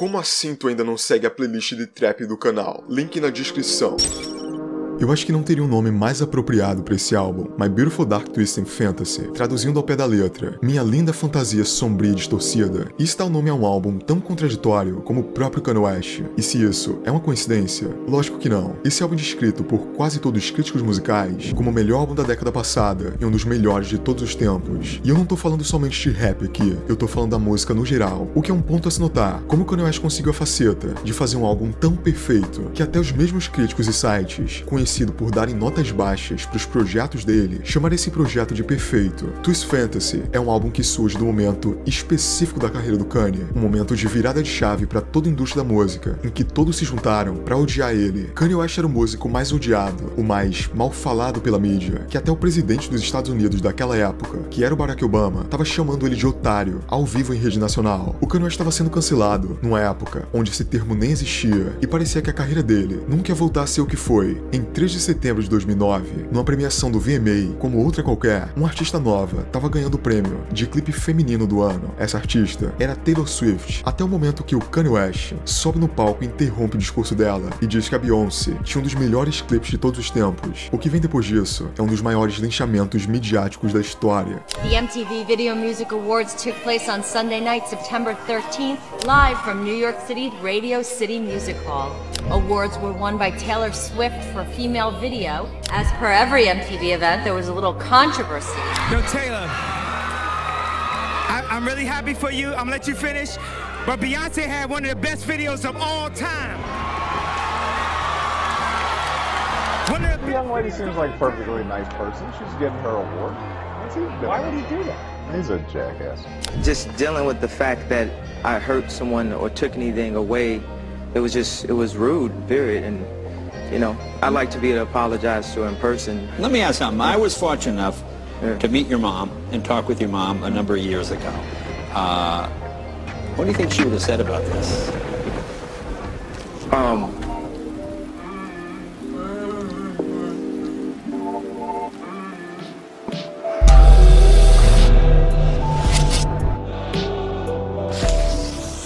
Como assim tu ainda não segue a playlist de trap do canal? Link na descrição. Eu acho que não teria um nome mais apropriado para esse álbum, My Beautiful Dark Twisted Fantasy, traduzindo ao pé da letra, Minha Linda Fantasia Sombria e Distorcida. Isso dá o nome a um álbum tão contraditório como o próprio Kanye West. E se isso é uma coincidência? Lógico que não. Esse álbum é descrito por quase todos os críticos musicais como o melhor álbum da década passada e um dos melhores de todos os tempos. E eu não tô falando somente de rap aqui, eu tô falando da música no geral, o que é um ponto a se notar. Como o Kanye West conseguiu a faceta de fazer um álbum tão perfeito que até os mesmos críticos e sites conhecido por darem notas baixas para os projetos dele, chamar esse projeto de perfeito. Twisted Fantasy é um álbum que surge do momento específico da carreira do Kanye, um momento de virada de chave para toda a indústria da música, em que todos se juntaram para odiar ele. Kanye West era o músico mais odiado, o mais mal falado pela mídia, que até o presidente dos Estados Unidos daquela época, que era o Barack Obama, estava chamando ele de otário ao vivo em rede nacional. O Kanye West estava sendo cancelado numa época onde esse termo nem existia e parecia que a carreira dele nunca ia voltar a ser o que foi. Em 3 de setembro de 2009, numa premiação do VMA, como outra qualquer, uma artista nova estava ganhando o prêmio de clipe feminino do ano. Essa artista era Taylor Swift, até o momento que o Kanye West sobe no palco e interrompe o discurso dela e diz que a Beyoncé tinha um dos melhores clipes de todos os tempos. O que vem depois disso é um dos maiores linchamentos midiáticos da história. The MTV Video Music Awards took place on Sunday night, September 13th, live from New York City Radio City Music Hall. Awards were won by Taylor Swift for female video. As per every MTV event, there was a little controversy. Yo, Taylor, I'm really happy for you. I'm gonna let you finish. But Beyonce had one of the best videos of all time. The young lady seems like a perfectly nice person. She's getting her award. Why would he do that? He's a jackass. Just dealing with the fact that I hurt someone or took anything away, it was rude, period. And you know, I'd like to be able to apologize to her in person. Let me ask something. I was fortunate enough to meet your mom and talk with your mom a number of years ago. What do you think she would have said about this?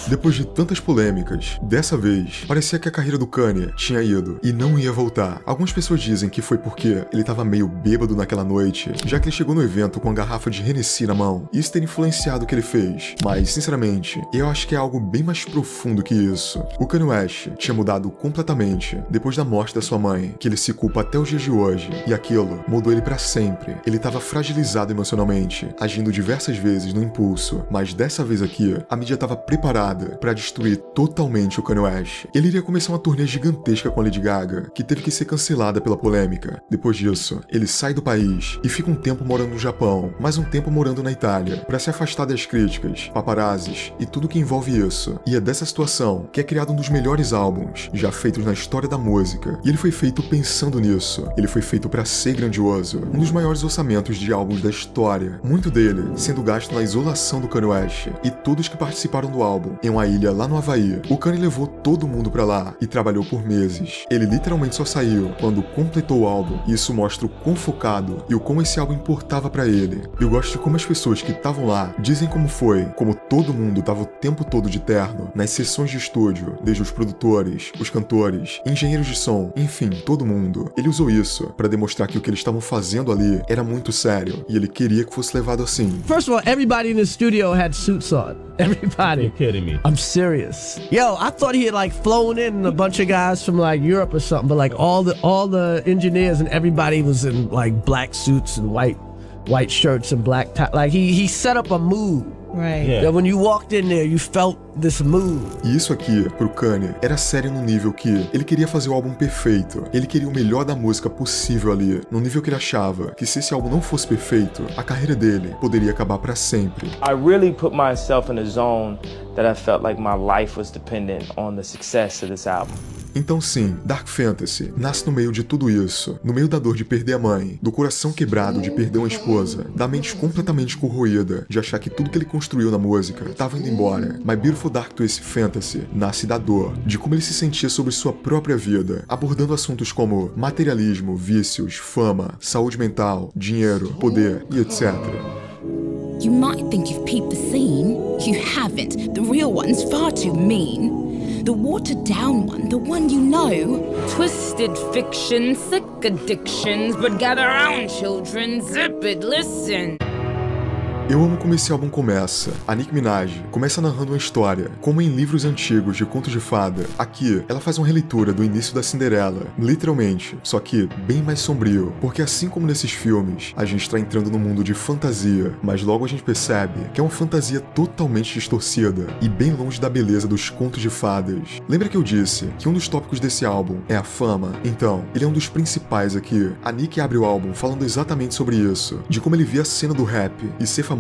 Depois de tantas polêmicas, dessa vez, parecia que a carreira do Kanye tinha ido e não ia voltar. Algumas pessoas dizem que foi porque ele estava meio bêbado naquela noite, já que ele chegou no evento com a garrafa de Hennessy na mão, e isso ter influenciado o que ele fez. Mas, sinceramente, eu acho que é algo bem mais profundo que isso. O Kanye West tinha mudado completamente depois da morte da sua mãe, que ele se culpa até os dias de hoje, e aquilo mudou ele pra sempre. Ele estava fragilizado emocionalmente, agindo diversas vezes no impulso, mas dessa vez aqui, a mídia estava preparada para destruir totalmente o Kanye West. Ele iria começar uma turnê gigantesca com a Lady Gaga, que teve que ser cancelada pela polêmica. Depois disso, ele sai do país e fica um tempo morando no Japão, mais um tempo morando na Itália, para se afastar das críticas, paparazzis e tudo que envolve isso. E é dessa situação que é criado um dos melhores álbuns já feitos na história da música. E ele foi feito pensando nisso. Ele foi feito para ser grandioso, um dos maiores orçamentos de álbuns da história, muito dele sendo gasto na isolação do Kanye West e todos que participaram do álbum em uma ilha lá no Havaí. O Kanye levou todo mundo pra lá e trabalhou por meses. Ele literalmente só saiu quando completou o álbum, e isso mostra o quão focado e o como esse álbum importava pra ele. Eu gosto de como as pessoas que estavam lá dizem como foi, como todo mundo tava o tempo todo de terno, nas sessões de estúdio, desde os produtores, os cantores, engenheiros de som, enfim, todo mundo. Ele usou isso pra demonstrar que o que eles estavam fazendo ali era muito sério, e ele queria que fosse levado assim. First of all, everybody in the studio had suits on. Everybody. You're kidding me. I'm serious. Yo, I thought he had like flown in a bunch of guys from like Europe or something, but like all the engineers and everybody was in like black suits and white shirts and black tie. Like he set up a mood. Right. Yeah. When you walked in there, you felt this mood. E isso aqui, pro Kanye, era sério no nível que ele queria fazer o álbum perfeito. Ele queria o melhor da música possível ali, no nível que ele achava que se esse álbum não fosse perfeito, a carreira dele poderia acabar pra sempre. I really put myself in a zone that I felt like my life was dependent on the success of this album. Então sim, Dark Fantasy nasce no meio de tudo isso, no meio da dor de perder a mãe, do coração quebrado de perder uma esposa, da mente completamente corroída de achar que tudo que ele construiu na música estava indo embora. My Beautiful Dark Twisted Fantasy nasce da dor, de como ele se sentia sobre sua própria vida, abordando assuntos como materialismo, vícios, fama, saúde mental, dinheiro, poder e etc. You might think you've peeped the scene. You haven't. The real one's far too mean. The watered down one, the one you know. Twisted fiction, sick addictions, but gather round, children, zip it, listen. Eu amo como esse álbum começa. A Nicki Minaj começa narrando uma história, como em livros antigos de contos de fada. Aqui, ela faz uma releitura do início da Cinderela, literalmente, só que bem mais sombrio, porque assim como nesses filmes, a gente está entrando num mundo de fantasia, mas logo a gente percebe que é uma fantasia totalmente distorcida e bem longe da beleza dos contos de fadas. Lembra que eu disse que um dos tópicos desse álbum é a fama? Então, ele é um dos principais aqui. A Nicki abre o álbum falando exatamente sobre isso, de como ele via a cena do rap e ser famoso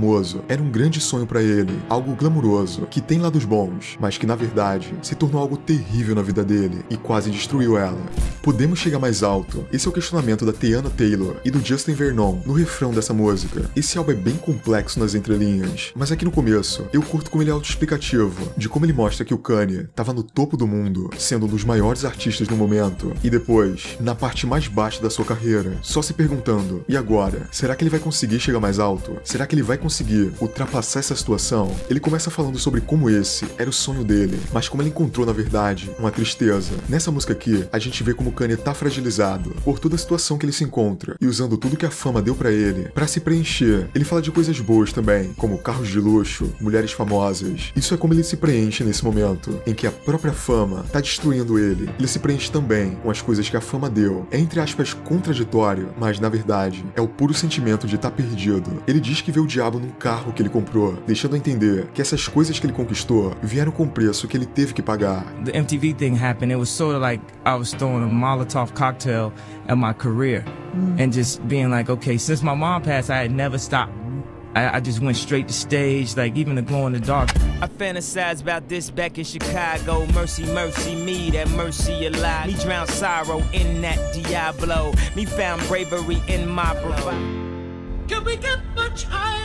era um grande sonho pra ele, algo glamuroso, que tem lados bons, mas que na verdade se tornou algo terrível na vida dele e quase destruiu ela. Podemos chegar mais alto? Esse é o questionamento da Teyana Taylor e do Justin Vernon no refrão dessa música. Esse álbum é bem complexo nas entrelinhas, mas aqui no começo eu curto como ele é autoexplicativo, de como ele mostra que o Kanye tava no topo do mundo, sendo um dos maiores artistas no momento, e depois, na parte mais baixa da sua carreira, só se perguntando, e agora? Será que ele vai conseguir chegar mais alto? Será que ele vai conseguir ultrapassar essa situação? Ele começa falando sobre como esse era o sonho dele, mas como ele encontrou na verdade uma tristeza. Nessa música aqui, a gente vê como o Kanye tá fragilizado por toda a situação que ele se encontra e usando tudo que a fama deu pra ele pra se preencher. Ele fala de coisas boas também, como carros de luxo, mulheres famosas. Isso é como ele se preenche nesse momento em que a própria fama tá destruindo ele. Ele se preenche também com as coisas que a fama deu. É entre aspas contraditório, mas na verdade é o puro sentimento de estar perdido. Ele diz que vê o diabo num carro que ele comprou, deixando a entender que essas coisas que ele conquistou vieram com o preço que ele teve que pagar. The MTV thing happened. It was sort of like I was throwing a Molotov cocktail at my career and just being like, okay, since my mom passed, I had never stopped. I just went straight to stage, like even to Glow in the Dark. I fantasize about this back in Chicago. Mercy, mercy me, that mercy alive. Me drown sorrow in that Diablo. Me found bravery in my bravado. Can we get much higher?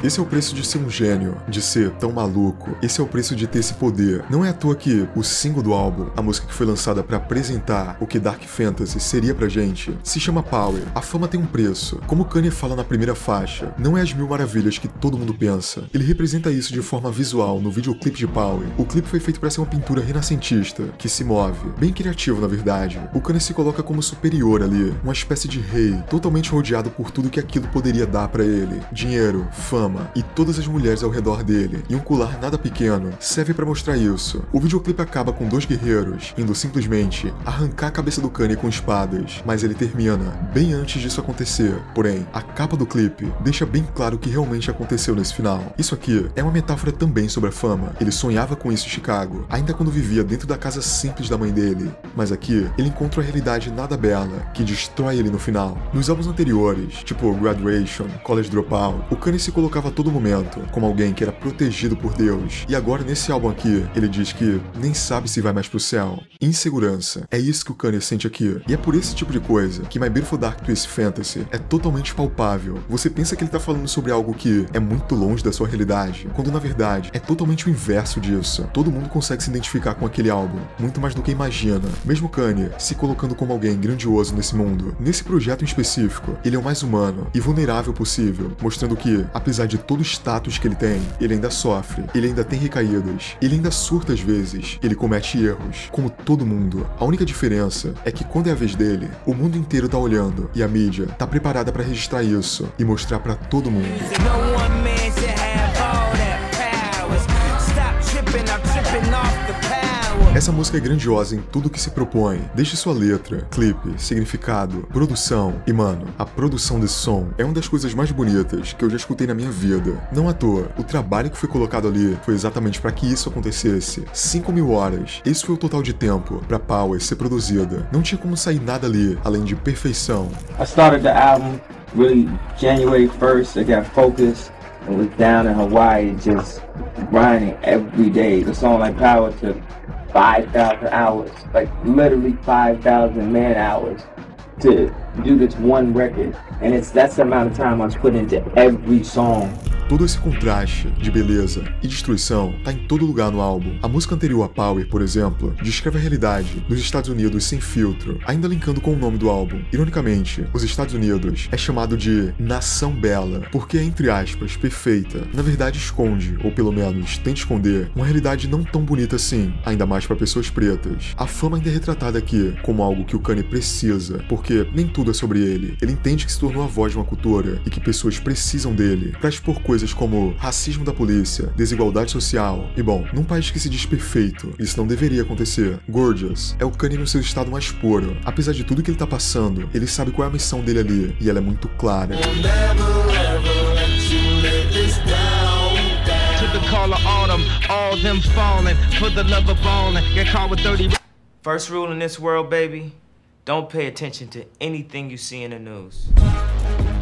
Esse é o preço de ser um gênio, de ser tão maluco. Esse é o preço de ter esse poder. Não é à toa que o single do álbum, a música que foi lançada pra apresentar o que Dark Fantasy seria pra gente, se chama Power. A fama tem um preço. Como o Kanye fala na primeira faixa, não é as mil maravilhas que todo mundo pensa. Ele representa isso de forma visual no videoclipe de Power. O clipe foi feito pra ser uma pintura renascentista, que se move. Bem criativo, na verdade. O Kanye se coloca como superior ali, uma espécie de rei, totalmente rodeado por tudo que aquilo poderia dar pra ele. Dinheiro, fama, e todas as mulheres ao redor dele, e um colar nada pequeno serve pra mostrar isso. O videoclipe acaba com dois guerreiros indo simplesmente arrancar a cabeça do Kanye com espadas, mas ele termina bem antes disso acontecer. Porém, a capa do clipe deixa bem claro o que realmente aconteceu nesse final. Isso aqui é uma metáfora também sobre a fama. Ele sonhava com isso em Chicago, ainda quando vivia dentro da casa simples da mãe dele. Mas aqui, ele encontra a realidade nada bela, que destrói ele no final. Nos álbuns anteriores, tipo Graduation, College Dropout, o Kanye se colocava a todo momento como alguém que era protegido por Deus, e agora nesse álbum aqui ele diz que nem sabe se vai mais pro céu. Insegurança, é isso que o Kanye sente aqui, e é por esse tipo de coisa que My Beautiful Dark Twisted Fantasy é totalmente palpável. Você pensa que ele tá falando sobre algo que é muito longe da sua realidade, quando na verdade é totalmente o inverso disso. Todo mundo consegue se identificar com aquele álbum, muito mais do que imagina, mesmo Kanye se colocando como alguém grandioso nesse mundo. Nesse projeto em específico, ele é o mais humano e vulnerável possível, mostrando que, apesar de todo o status que ele tem, ele ainda sofre, ele ainda tem recaídas, ele ainda surta às vezes, ele comete erros, como todo mundo. A única diferença é que quando é a vez dele, o mundo inteiro tá olhando e a mídia tá preparada pra registrar isso e mostrar pra todo mundo. Essa música é grandiosa em tudo que se propõe, desde sua letra, clipe, significado, produção. E mano, a produção desse som é uma das coisas mais bonitas que eu já escutei na minha vida. Não à toa, o trabalho que foi colocado ali foi exatamente para que isso acontecesse. 5.000 horas, esse foi o total de tempo pra Power ser produzida. Não tinha como sair nada ali, além de perfeição. I started the album really January 1st, I got focused and was down in Hawaii just grinding every day. The song like Power took 5,000 hours, like literally 5,000 man hours to do this one record, and that's the amount of time I was putting into every song. Todo esse contraste de beleza e destruição tá em todo lugar no álbum. A música anterior a Power, por exemplo, descreve a realidade dos Estados Unidos sem filtro, ainda linkando com o nome do álbum. Ironicamente, os Estados Unidos é chamado de Nação Bela, porque é, entre aspas, perfeita. Na verdade, esconde, ou pelo menos tenta esconder, uma realidade não tão bonita assim, ainda mais para pessoas pretas. A fama ainda é retratada aqui como algo que o Kanye precisa, porque nem tudo é sobre ele. Ele entende que se tornou a voz de uma cultura e que pessoas precisam dele para expor coisas como racismo da polícia, desigualdade social. E bom, num país que se diz perfeito, isso não deveria acontecer. Gorgeous é o Kanye no seu estado mais puro. Apesar de tudo que ele tá passando, ele sabe qual é a missão dele ali, e ela é muito clara. First rule in this world, baby, don't pay attention to anything you see in the news.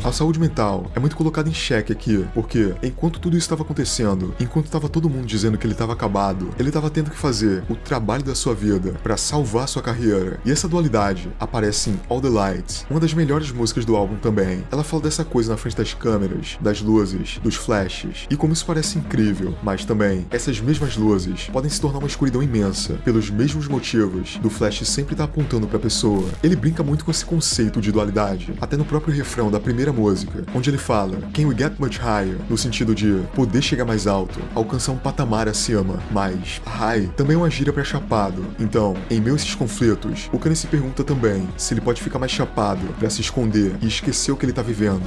A saúde mental é muito colocada em xeque aqui, porque enquanto tudo isso estava acontecendo, enquanto estava todo mundo dizendo que ele estava acabado, ele estava tendo que fazer o trabalho da sua vida para salvar sua carreira. E essa dualidade aparece em All the Lights, uma das melhores músicas do álbum também. Ela fala dessa coisa na frente das câmeras, das luzes, dos flashes, e como isso parece incrível, mas também essas mesmas luzes podem se tornar uma escuridão imensa, pelos mesmos motivos do flash sempre estar apontando para a pessoa. Ele brinca muito com esse conceito de dualidade, até no próprio refrão da primeira música, onde ele fala "Can we get much higher?", no sentido de poder chegar mais alto, alcançar um patamar acima, mas high também é uma gíria para chapado. Então, em meio a esses conflitos, o Kanye se pergunta também se ele pode ficar mais chapado para se esconder e esquecer o que ele tá vivendo.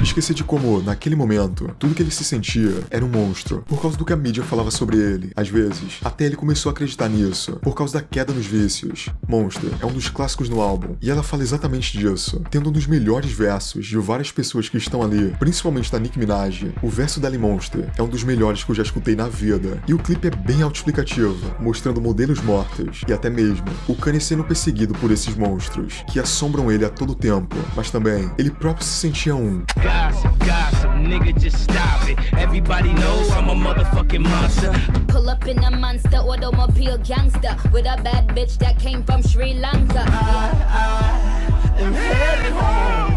Esquecer de como, naquele momento, tudo que ele se sentia era um monstro, por causa do que a mídia falava sobre ele. Às vezes, até ele começou a acreditar nisso, por causa da queda nos vícios. Monster é um dos clássicos no álbum, e ela fala exatamente disso, tendo um dos melhores versos de várias pessoas que estão ali, principalmente da Nicki Minaj. O verso dela em Monster é um dos melhores que eu já escutei na vida, e o clipe é bem autoexplicativo, mostrando modelos mortos, e até mesmo o Kanye sendo perseguido por esses monstros, que assombram ele a todo tempo, mas também ele próprio se sentia um. Gossip, nigga, just stop it. Everybody knows I'm a motherfucking monster. Pull up in a monster automobile gangster with a bad bitch that came from Sri Lanka. I am headed home.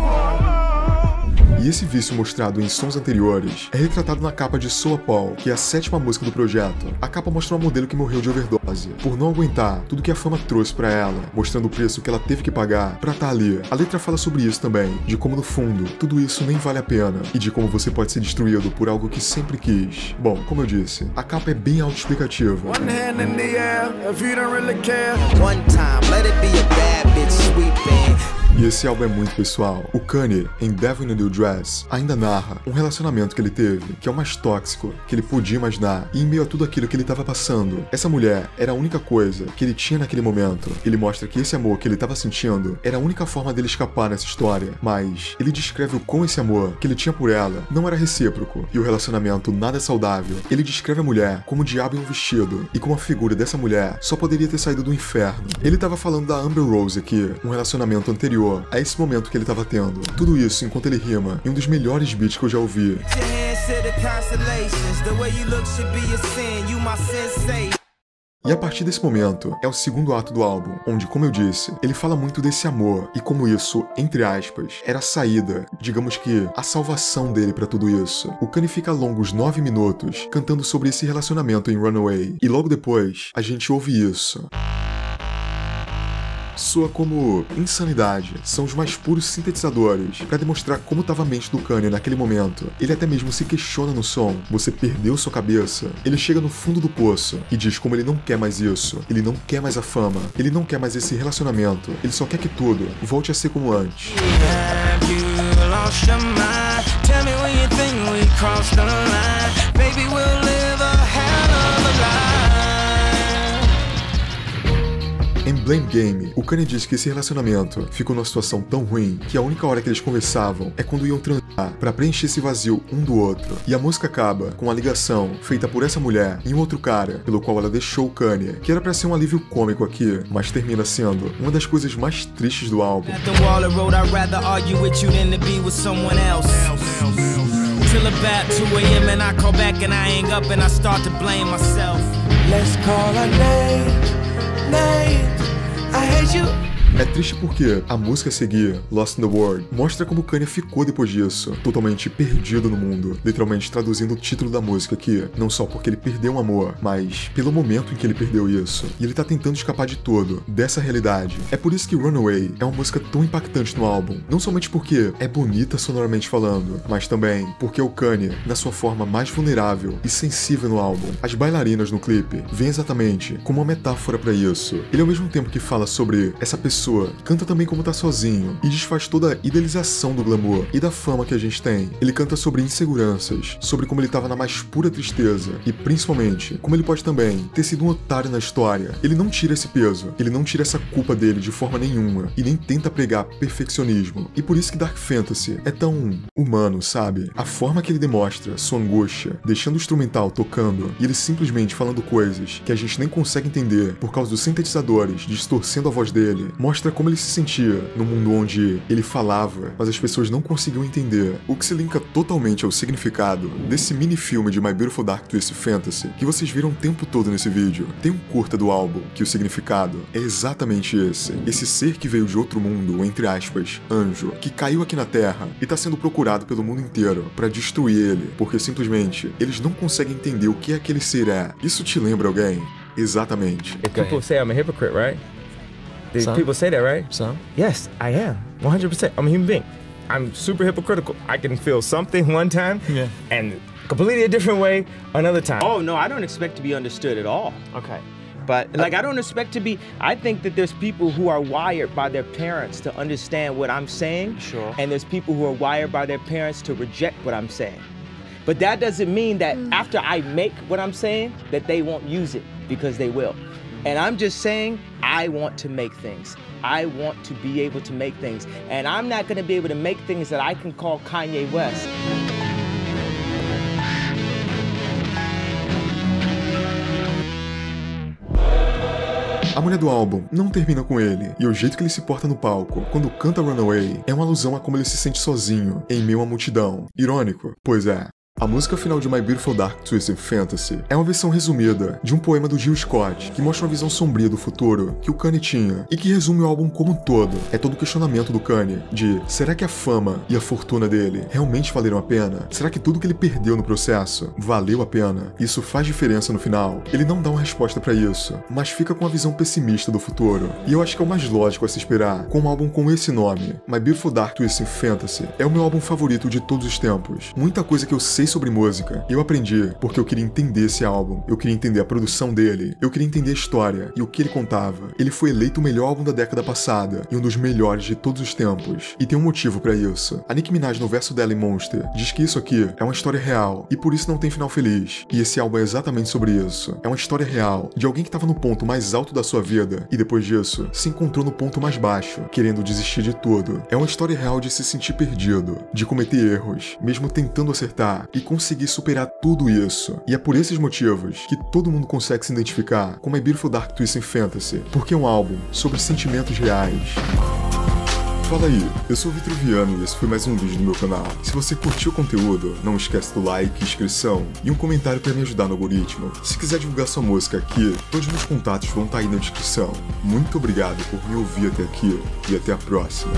E esse vício mostrado em sons anteriores é retratado na capa de Soa Paul, que é a 7ª música do projeto. A capa mostra uma modelo que morreu de overdose, por não aguentar tudo que a fama trouxe pra ela, mostrando o preço que ela teve que pagar pra estar ali. A letra fala sobre isso também, de como no fundo, tudo isso nem vale a pena, e de como você pode ser destruído por algo que sempre quis. Bom, como eu disse, a capa é bem autoexplicativa. One hand in the air, if you don't really care. One time, let it be a bad bitch sweeping. E esse álbum é muito pessoal. O Kanye, em Devil in a New Dress, ainda narra um relacionamento que ele teve, que é o mais tóxico que ele podia imaginar, e em meio a tudo aquilo que ele estava passando, essa mulher era a única coisa que ele tinha naquele momento. Ele mostra que esse amor que ele estava sentindo era a única forma dele escapar nessa história, mas ele descreve o quão esse amor que ele tinha por ela não era recíproco, e o relacionamento nada saudável. Ele descreve a mulher como o diabo em um vestido, e como a figura dessa mulher só poderia ter saído do inferno. Ele estava falando da Amber Rose aqui, um relacionamento anterior a esse momento que ele estava tendo. Tudo isso enquanto ele rima em um dos melhores beats que eu já ouvi. E a partir desse momento, é o segundo ato do álbum, onde, como eu disse, ele fala muito desse amor e como isso, entre aspas, era a saída, digamos que a salvação dele pra tudo isso. O Kanye fica longos 9 minutos cantando sobre esse relacionamento em Runaway, e logo depois, a gente ouve isso. Soa como insanidade, são os mais puros sintetizadores para demonstrar como estava a mente do Kanye naquele momento. Ele até mesmo se questiona no som: você perdeu sua cabeça? Ele chega no fundo do poço e diz como ele não quer mais isso, ele não quer mais a fama, ele não quer mais esse relacionamento, ele só quer que tudo volte a ser como antes. Em Blame Game, o Kanye diz que esse relacionamento ficou numa situação tão ruim que a única hora que eles conversavam é quando iam transar pra preencher esse vazio um do outro. E a música acaba com a ligação feita por essa mulher e um outro cara, pelo qual ela deixou o Kanye, que era pra ser um alívio cômico aqui, mas termina sendo uma das coisas mais tristes do álbum. Till about 2 a.m. and I call back and I hang up and I start to blame myself. Let's call our names. I hate you. É triste porque a música a seguir, Lost in the World, mostra como Kanye ficou depois disso, totalmente perdido no mundo, literalmente traduzindo o título da música aqui, não só porque ele perdeu um amor, mas pelo momento em que ele perdeu isso, e ele tá tentando escapar de tudo, dessa realidade. É por isso que Runaway é uma música tão impactante no álbum, não somente porque é bonita sonoramente falando, mas também porque o Kanye, na sua forma mais vulnerável e sensível no álbum. As bailarinas no clipe vêm exatamente como uma metáfora pra isso. Ele ao mesmo tempo que fala sobre essa pessoa, canta também como tá sozinho e desfaz toda a idealização do glamour e da fama que a gente tem. Ele canta sobre inseguranças, sobre como ele tava na mais pura tristeza e principalmente como ele pode também ter sido um otário na história. Ele não tira esse peso, ele não tira essa culpa dele de forma nenhuma e nem tenta pregar perfeccionismo. E por isso que Dark Fantasy é tão humano, sabe? A forma que ele demonstra sua angústia, deixando o instrumental tocando e ele simplesmente falando coisas que a gente nem consegue entender por causa dos sintetizadores distorcendo a voz dele, mostra como ele se sentia no mundo onde ele falava, mas as pessoas não conseguiam entender, o que se linka totalmente ao significado desse mini-filme de My Beautiful Dark Twisted Fantasy que vocês viram o tempo todo nesse vídeo. Tem um curta do álbum que o significado é exatamente esse ser que veio de outro mundo, entre aspas, anjo, que caiu aqui na Terra e tá sendo procurado pelo mundo inteiro pra destruir ele, porque simplesmente eles não conseguem entender o que aquele ser é. Isso te lembra alguém? Exatamente. People say I'm a hypocrite, right? People say that, right? Some. Yes, I am. 100%. I'm a human being. I'm super hypocritical. I can feel something one time and completely a different way another time. Oh, no, I don't expect to be understood at all. Okay. But, like, I don't expect to be... I think that there's people who are wired by their parents to understand what I'm saying. Sure. And there's people who are wired by their parents to reject what I'm saying. But that doesn't mean that after I make what I'm saying, that they won't use it, because they will. And I'm just saying, I want to make things. I want to be able to make things. And I'm not going to be able to make things that I can call Kanye West. A mulher do álbum não termina com ele, e o jeito que ele se porta no palco, quando canta Runaway, é uma alusão a como ele se sente sozinho, em meio à multidão. Irônico? Pois é. A música final de My Beautiful Dark Twisted Fantasy é uma versão resumida de um poema do Jill Scott, que mostra uma visão sombria do futuro que o Kanye tinha, e que resume o álbum como um todo. É todo o questionamento do Kanye de: será que a fama e a fortuna dele realmente valeram a pena? Será que tudo que ele perdeu no processo valeu a pena? Isso faz diferença no final? Ele não dá uma resposta pra isso, mas fica com uma visão pessimista do futuro. E eu acho que é o mais lógico a se esperar com um álbum com esse nome. My Beautiful Dark Twisted Fantasy é o meu álbum favorito de todos os tempos. Muita coisa que eu sei sobre música eu aprendi porque eu queria entender esse álbum, eu queria entender a produção dele, eu queria entender a história e o que ele contava. Ele foi eleito o melhor álbum da década passada e um dos melhores de todos os tempos, e tem um motivo pra isso. A Nicki Minaj no verso dela em Monster diz que isso aqui é uma história real e por isso não tem final feliz, e esse álbum é exatamente sobre isso. É uma história real de alguém que tava no ponto mais alto da sua vida e depois disso se encontrou no ponto mais baixo, querendo desistir de tudo. É uma história real de se sentir perdido, de cometer erros, mesmo tentando acertar e conseguir superar tudo isso. E é por esses motivos que todo mundo consegue se identificar com My Beautiful Dark Twisted Fantasy, porque é um álbum sobre sentimentos reais. Fala aí, eu sou o Vitor Viano e esse foi mais um vídeo do meu canal. Se você curtiu o conteúdo, não esquece do like, inscrição e um comentário para me ajudar no algoritmo. Se quiser divulgar sua música aqui, todos os meus contatos vão estar aí na descrição. Muito obrigado por me ouvir até aqui e até a próxima.